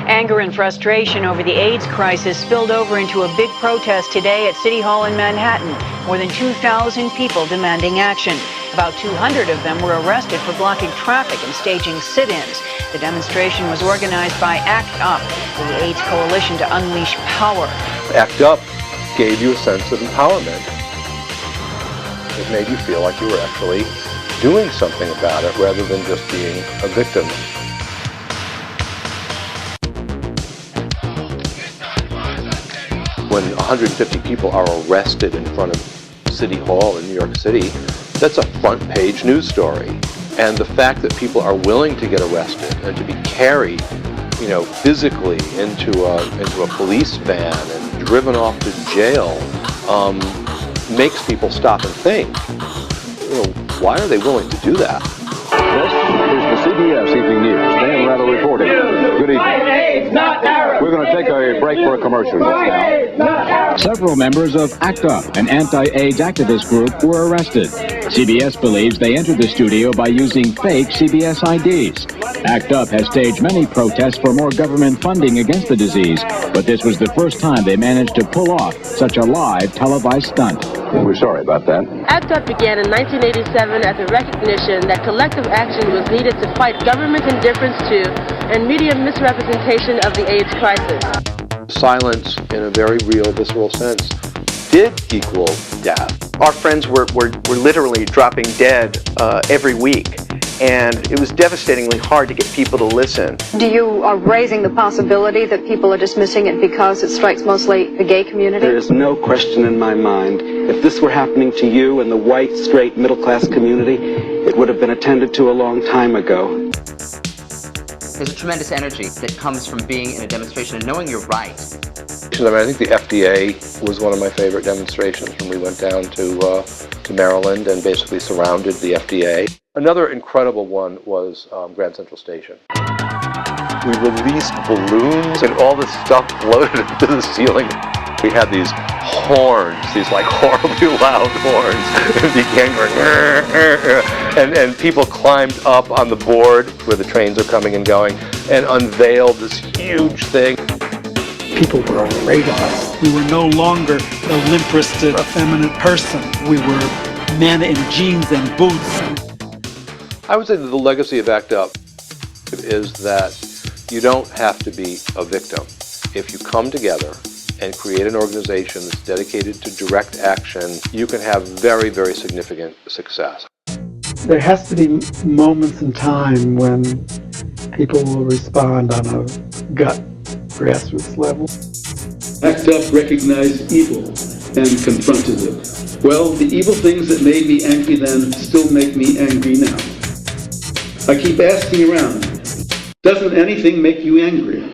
Anger and frustration over the AIDS crisis spilled over into a big protest today at City Hall in Manhattan. More than 2,000 people demanding action. About 200 of them were arrested for blocking traffic and staging sit-ins. The demonstration was organized by ACT UP, the AIDS Coalition to Unleash Power. ACT UP gave you a sense of empowerment. It made you feel like you were actually doing something about it rather than just being a victim. When 150 people are arrested in front of City Hall in New York City, that's a front-page news story. And the fact that people are willing to get arrested and to be carried, physically into a police van and driven off to jail makes people stop and think. Why are they willing to do that? This is the CBS Evening News. Dan Rather reporting. Good evening. We're going to take a break for a commercial just now. Several members of ACT UP, an anti-AIDS activist group, were arrested. CBS believes they entered the studio by using fake CBS IDs. ACT UP has staged many protests for more government funding against the disease, but this was the first time they managed to pull off such a live televised stunt. We're sorry about that. ACT UP began in 1987 as a recognition that collective action was needed to fight government indifference to and media misrepresentation of the AIDS crisis. Silence, in a very real, visceral sense, did equal death. Our friends were literally dropping dead every week, and it was devastatingly hard to get people to listen. You are raising the possibility that people are dismissing it because it strikes mostly the gay community? There is no question in my mind. If this were happening to you and the white, straight, middle-class community, it would have been attended to a long time ago. There's a tremendous energy that comes from being in a demonstration and knowing you're right. I think the FDA was one of my favorite demonstrations when we went down to Maryland and basically surrounded the FDA. Another incredible one was Grand Central Station. We released balloons and all this stuff floated into the ceiling. We had these horns, these like horribly loud horns, and began going, and people climbed up on the board where the trains are coming and going and unveiled this huge thing. People were afraid of us. We were no longer the limp-wristed, effeminate person. We were men in jeans and boots. I would say that the legacy of ACT UP is that you don't have to be a victim. If you come together and create an organization that's dedicated to direct action, you can have very, very significant success. There has to be moments in time when people will respond on a gut, grassroots level. ACT UP recognized evil and confronted it. Well, the evil things that made me angry then still make me angry now. I keep asking around, doesn't anything make you angry?